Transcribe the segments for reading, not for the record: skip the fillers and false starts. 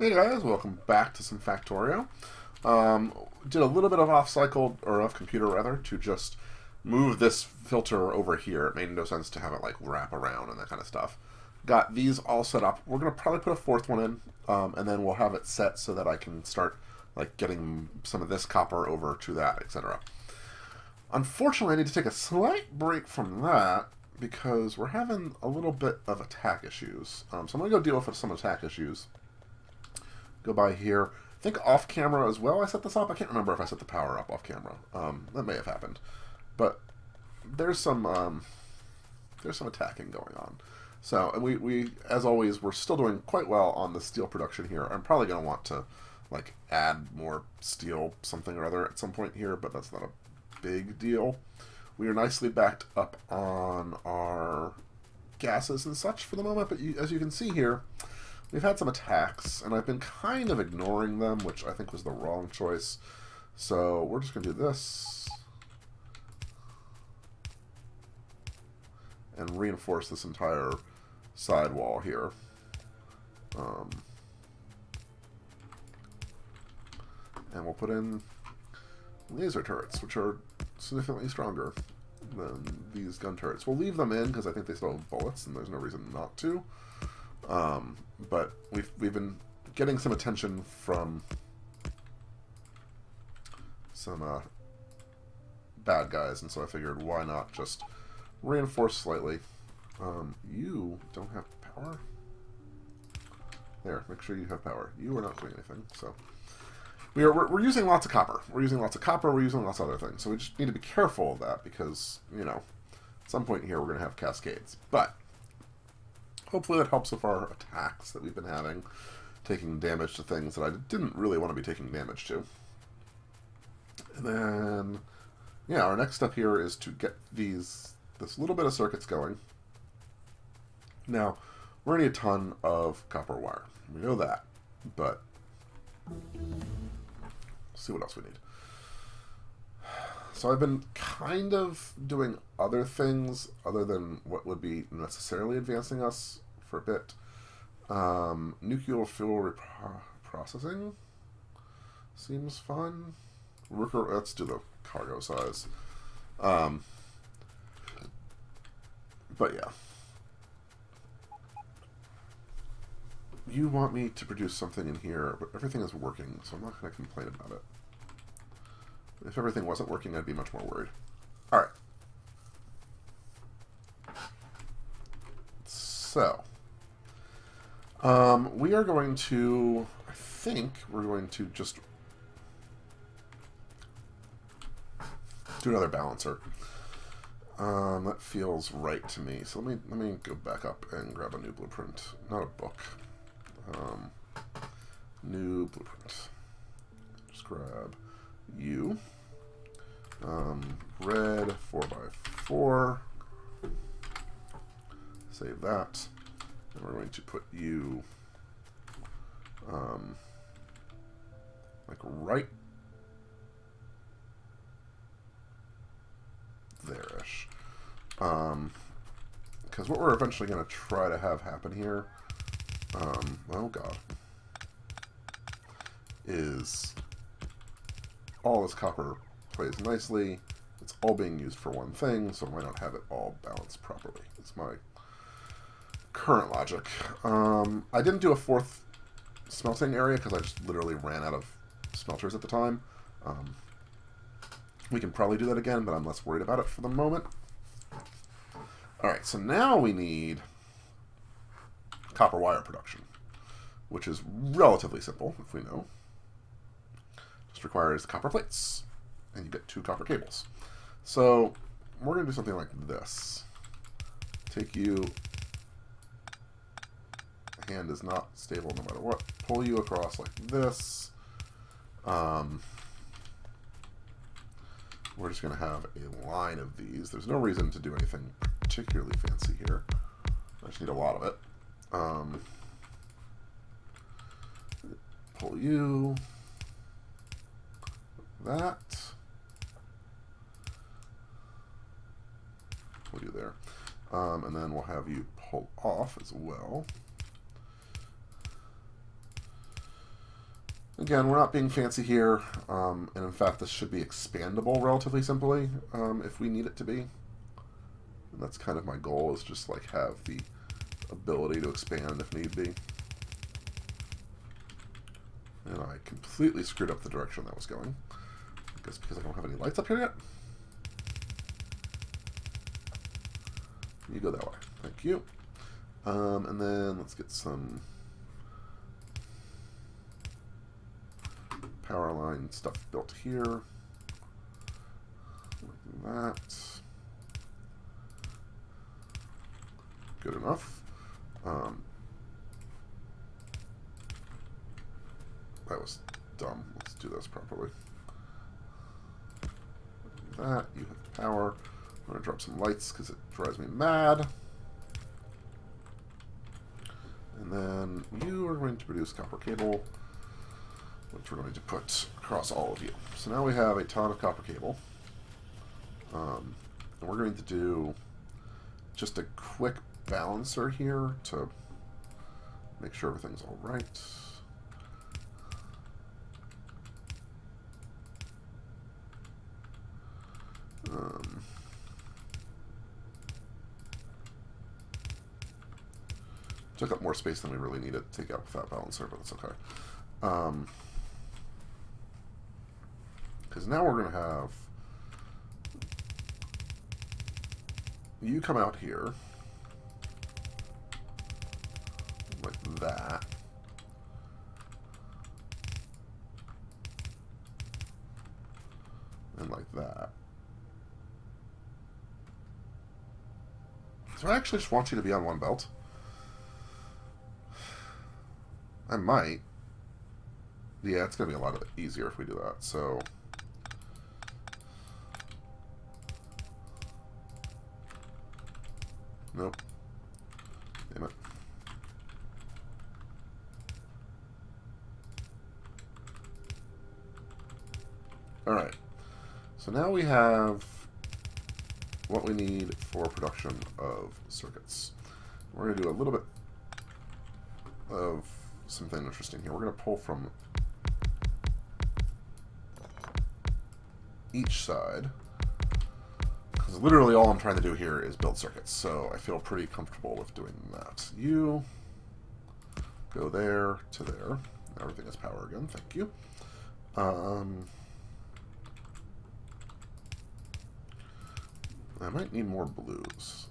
Hey guys, welcome back to some Factorio. Did a little bit of off-cycle, or off-computer rather, to just move this filter over here. It made no sense to have it like wrap around and that kind of stuff. Got these all set up. We're going to probably put a fourth one in, and then we'll have it set so that I can start like getting some of this copper over to that, etc. Unfortunately, I need to take a slight break from that because we're having a little bit of attack issues. So I'm going to go deal with some attack issues. Go by here. I think off camera as well I set this up. I can't remember if I set the power up off camera. That may have happened. But there's some attacking going on. So and we as always we're still doing quite well on the steel production here. I'm probably going to want to like add more steel something or other at some point here, but that's not a big deal. We are nicely backed up on our gases and such for the moment, but as you can see here, we've had some attacks, and I've been kind of ignoring them, which I think was the wrong choice. So we're just going to do this and reinforce this entire sidewall here. And we'll put in laser turrets, which are significantly stronger than these gun turrets. We'll leave them in because I think they still have bullets, and there's no reason not to. But we've been getting some attention from some bad guys, and so I figured why not just reinforce slightly. You don't have power. There, make sure you have power. You are not doing anything, so we're using lots of copper. We're using lots of copper. We're using lots of other things. So we just need to be careful of that because at some point here we're going to have cascades, but. Hopefully that helps with our attacks that we've been having, taking damage to things that I didn't really want to be taking damage to. And then, yeah, our next step here is to get this little bit of circuits going. Now, we're going to need a ton of copper wire. We know that, but let's see what else we need. So I've been kind of doing other things other than what would be necessarily advancing us for a bit. Nuclear fuel processing seems fun. Let's do the cargo size. But yeah. You want me to produce something in here, but everything is working, so I'm not going to complain about it. If everything wasn't working, I'd be much more worried. Alright. So. We are going to... I think we're going to just do another balancer. That feels right to me. So let me go back up and grab a new blueprint. Not a book. New blueprint. Just grab you. Red 4x4. Save that. And we're going to put you like right there-ish. Because what we're eventually going to try to have happen here, oh god, is all this copper plays nicely. It's all being used for one thing, so why not have it all balanced properly? It's my current logic. I didn't do a fourth smelting area because I just literally ran out of smelters at the time. We can probably do that again, but I'm less worried about it for the moment. Alright, so now we need copper wire production, which is relatively simple, if we know. Just requires copper plates, and you get 2 copper cables. So we're going to do something like this. Take you... hand is not stable no matter what. Pull you across like this. We're just going to have a line of these. There's no reason to do anything particularly fancy here. I just need a lot of it. Pull you. That. Pull you there. And then we'll have you pull off as well. Again, we're not being fancy here, and in fact this should be expandable relatively simply if we need it to be. And that's kind of my goal, is just like have the ability to expand if need be. And I completely screwed up the direction that was going. I guess because I don't have any lights up here yet. You go that way. Thank you. And then let's get some power line stuff built here. Like that. Good enough. That was dumb. Let's do this properly. That, you have power. I'm going to drop some lights because it drives me mad. And then you are going to produce copper cable, which we're going to put across all of you. So now we have a ton of copper cable. And we're going to do just a quick balancer here to make sure everything's all right. Took up more space than we really needed to take out with that balancer, but it's okay. Because now we're going to have you come out here like that. And like that. So I actually just want you to be on one belt. I might. Yeah, it's going to be a lot easier if we do that, so... Nope. Damn it. Alright. So now we have what we need for production of circuits. We're going to do a little bit of something interesting here. We're going to pull from each side, because literally all I'm trying to do here is build circuits, so I feel pretty comfortable with doing that. You go there to there. Everything is power again. Thank you. I might need more blues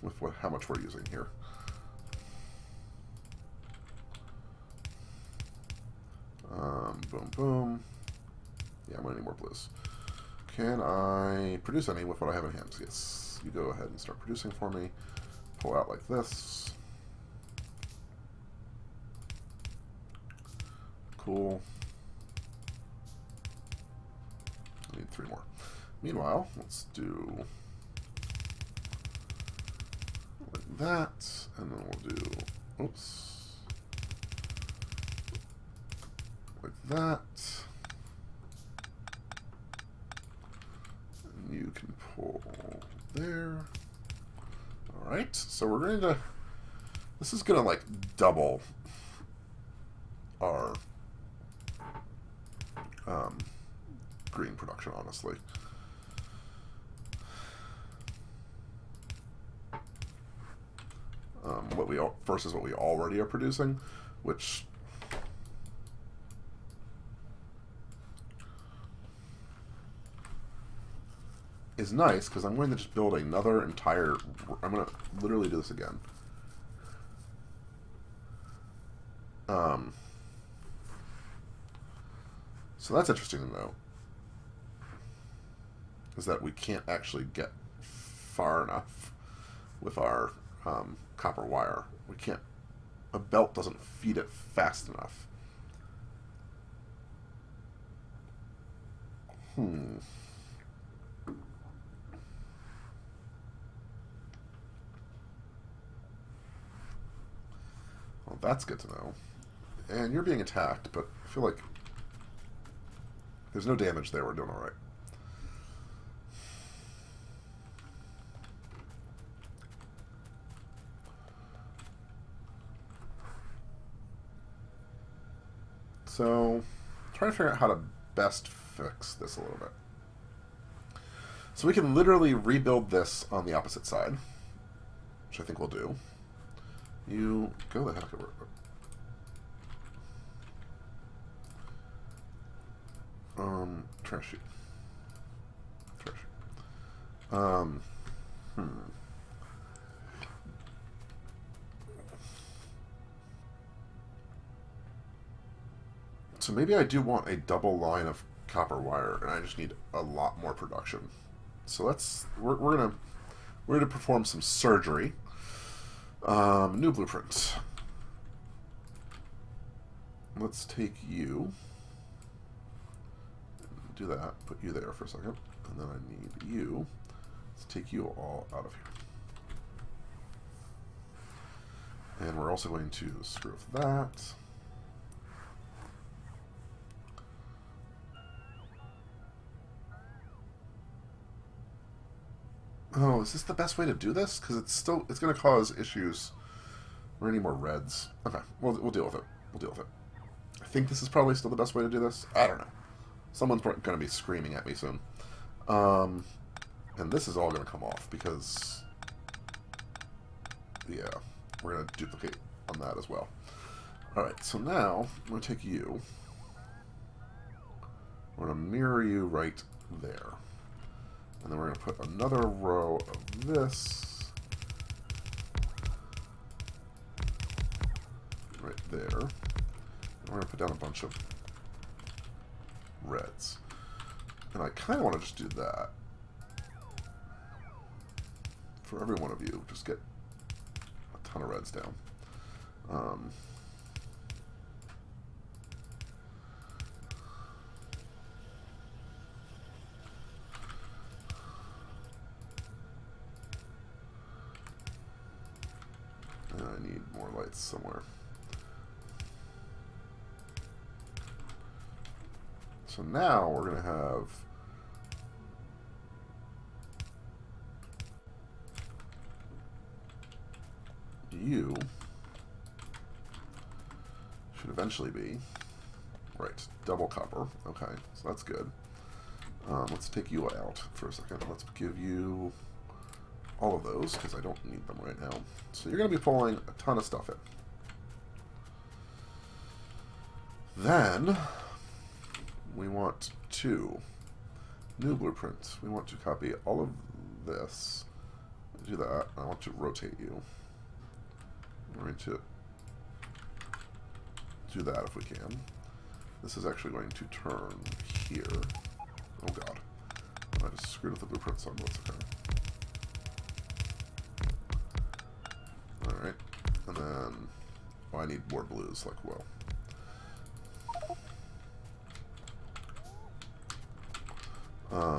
with how much we're using here. Boom, boom. Yeah, I'm going to need more blues. Can I produce any with what I have in hand? Yes. You go ahead and start producing for me. Pull out like this. Cool. I need 3 more. Meanwhile, let's do like that, and then we'll do, oops, like that. And you can pull there. All right, so we're going to, this is going to like double our green production, honestly. Versus what we already are producing, which is nice because I'm going to just build another entire. I'm going to literally do this again. So that's interesting to know, is that we can't actually get far enough with our copper wire. We can't, a belt doesn't feed it fast enough. Well, that's good to know. And you're being attacked, but I feel like there's no damage there. We're doing all right. So trying to figure out how to best fix this a little bit. So we can literally rebuild this on the opposite side, which I think we'll do. You go the heck over. Trash chute. Trash chute. So maybe I do want a double line of copper wire, and I just need a lot more production. So we're gonna perform some surgery. New blueprint. Let's take you. Do that. Put you there for a second, and then I need you. Let's take you all out of here. And we're also going to screw with that. Oh, is this the best way to do this? Because it's going to cause issues. We're gonna need more reds. Okay, we'll deal with it. We'll deal with it. I think this is probably still the best way to do this. I don't know. Someone's going to be screaming at me soon. And this is all going to come off because, yeah, we're going to duplicate on that as well. All right, so now I'm going to take you. We're going to mirror you right there. And then we're going to put another row of this right there. And we're going to put down a bunch of reds. And I kind of want to just do that. For every one of you, just get a ton of reds down. And I need more lights somewhere. So now we're going to have you should eventually be right, double copper. Okay, so that's good. Let's take you out for a second. Let's give you all of those because I don't need them right now. So you're going to be pulling a ton of stuff in. Then we want to new blueprints. We want to copy all of this. Do that. I want to rotate you. We're going to do that if we can. This is actually going to turn here. Oh god. I just screwed with the blueprints on what's okay. Alright. And then oh, I need more blues, like well.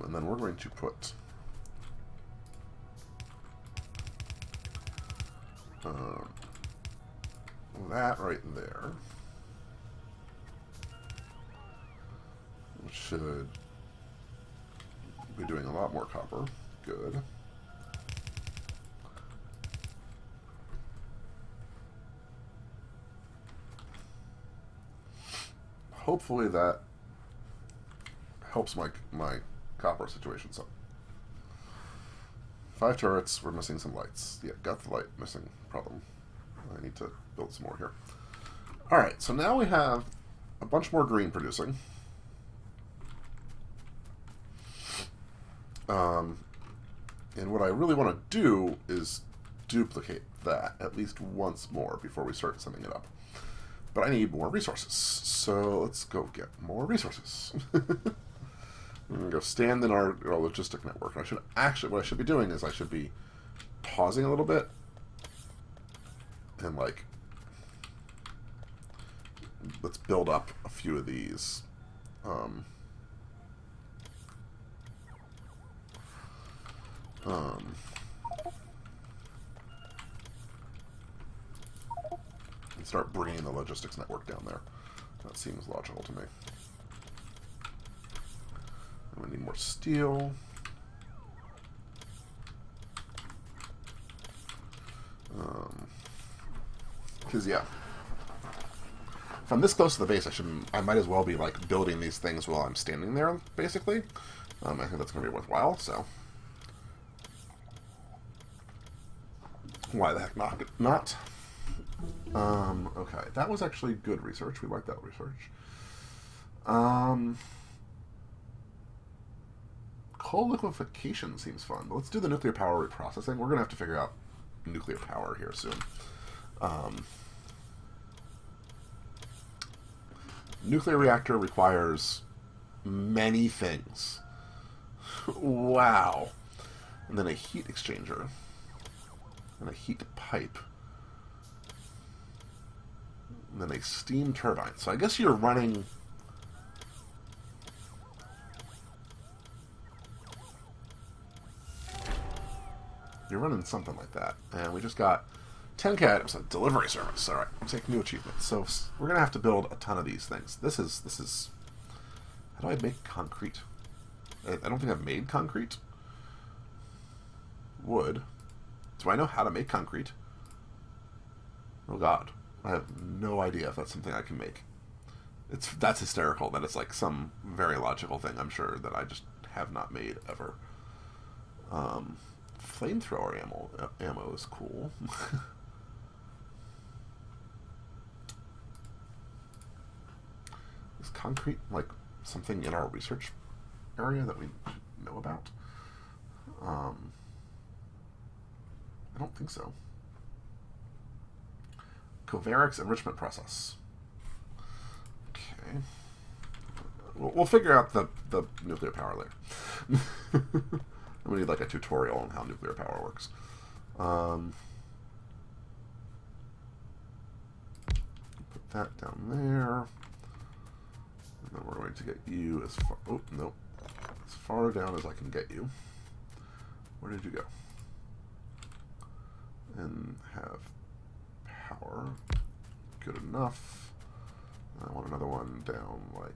And then we're going to put that right there, which should be doing a lot more copper. Good. Hopefully that helps my copper situation some. 5 turrets, we're missing some lights. Yeah, got the light missing problem. I need to build some more here. Alright, so now we have a bunch more green producing. And what I really want to do is duplicate that at least once more before we start sending it up. But I need more resources, so let's go get more resources. We're going to go stand in our logistic network. I should actually, what I should be doing is I should be pausing a little bit and like, let's build up a few of these. And start bringing the logistics network down there. That seems logical to me. And we need more steel. Because, yeah, if I'm this close to the base, I might as well be like building these things while I'm standing there, basically. I think that's going to be worthwhile, so why the heck not? Okay, that was actually good research. We like that research. Coal liquefaction seems fun, but let's do the nuclear power reprocessing. We're going to have to figure out nuclear power here soon. Nuclear reactor requires many things. Wow. And then a heat exchanger. And a heat pipe. And then a steam turbine. So I guess you're running... You're running something like that. And we just got 10k items on delivery service. Alright, take new achievements. So we're going to have to build a ton of these things. This is... How do I make concrete? I don't think I've made concrete. Wood. Do I know how to make concrete? Oh god. I have no idea if that's something I can make. That's hysterical that it's like some very logical thing, I'm sure, that I just have not made ever. Flamethrower ammo is cool. Is concrete like something in our research area that we know about? I don't think so. Covarics enrichment process. Okay. We'll figure out the nuclear power later. We need like a tutorial on how nuclear power works. Put that down there. And then we're going to get you as far... Oh, no. As far down as I can get you. Where did you go? And have power. Good enough. I want another one down like...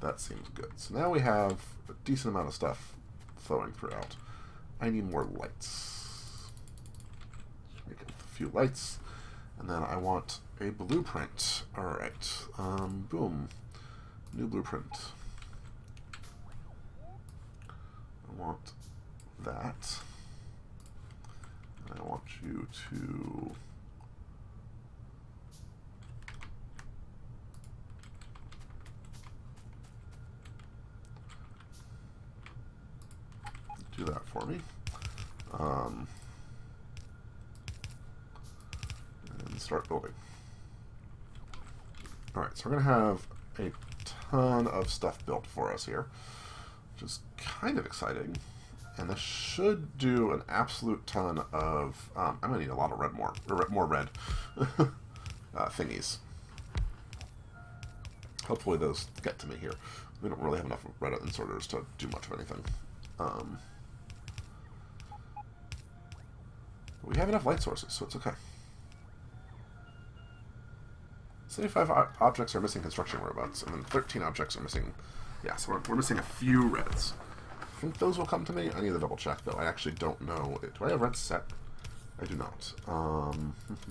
That seems good. So now we have a decent amount of stuff flowing throughout. I need more lights. Make a few lights. And then I want a blueprint. Alright. Boom. New blueprint. I want that. And I want you to... do that for me. And start building. Alright, so we're going to have a ton of stuff built for us here, which is kind of exciting. And this should do an absolute ton of... I'm going to need a lot of more red thingies. Hopefully those get to me here. We don't really have enough red inserters to do much of anything. We have enough light sources, so it's okay. 75 objects are missing construction robots, and then 13 objects are missing... Yeah, so we're missing a few reds. I think those will come to me. I need to double check, though. I actually don't know. Do I have red set? I do not.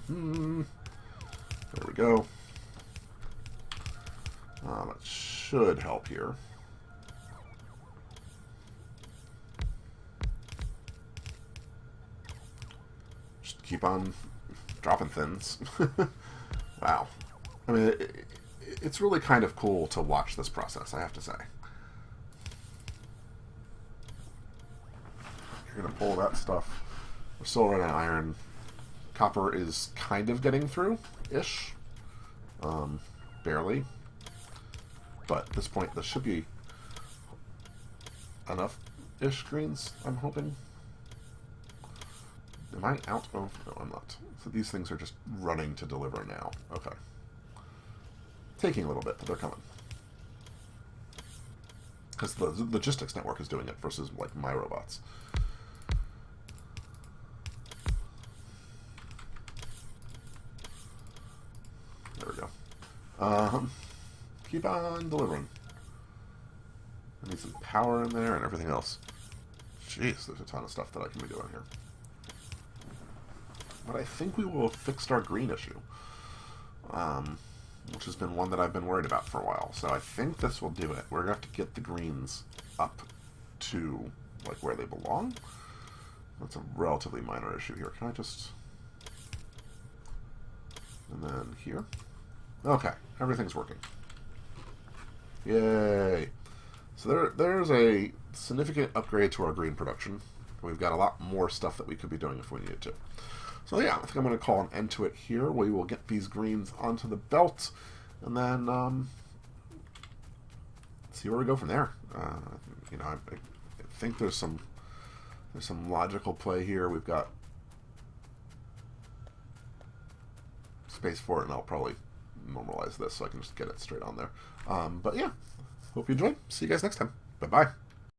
There we go. That should help here. Just keep on dropping thins. Wow. I mean, it's really kind of cool to watch this process, I have to say. You're going to pull that stuff. We're still running iron. Copper is kind of getting through-ish. Barely. But at this point, this should be enough-ish greens, I'm hoping. Am I out? Oh, no, I'm not. So these things are just running to deliver now. Okay. Taking a little bit, but they're coming. Because the logistics network is doing it versus, like, my robots. There we go. Keep on delivering. I need some power in there and everything else. Jeez, there's a ton of stuff that I can be doing here. But I think we will have fixed our green issue, which has been one that I've been worried about for a while. So I think this will do it. We're going to have to get the greens up to like where they belong. That's a relatively minor issue here. Can I just... And then here. Okay, everything's working. Yay! So there's a significant upgrade to our green production. We've got a lot more stuff that we could be doing if we needed to. So yeah, I think I'm going to call an end to it here. We will get these greens onto the belt, and then see where we go from there. You know, I think there's some logical play here. We've got space for it, and I'll probably normalize this so I can just get it straight on there. But yeah, hope you enjoyed. See you guys next time. Bye-bye.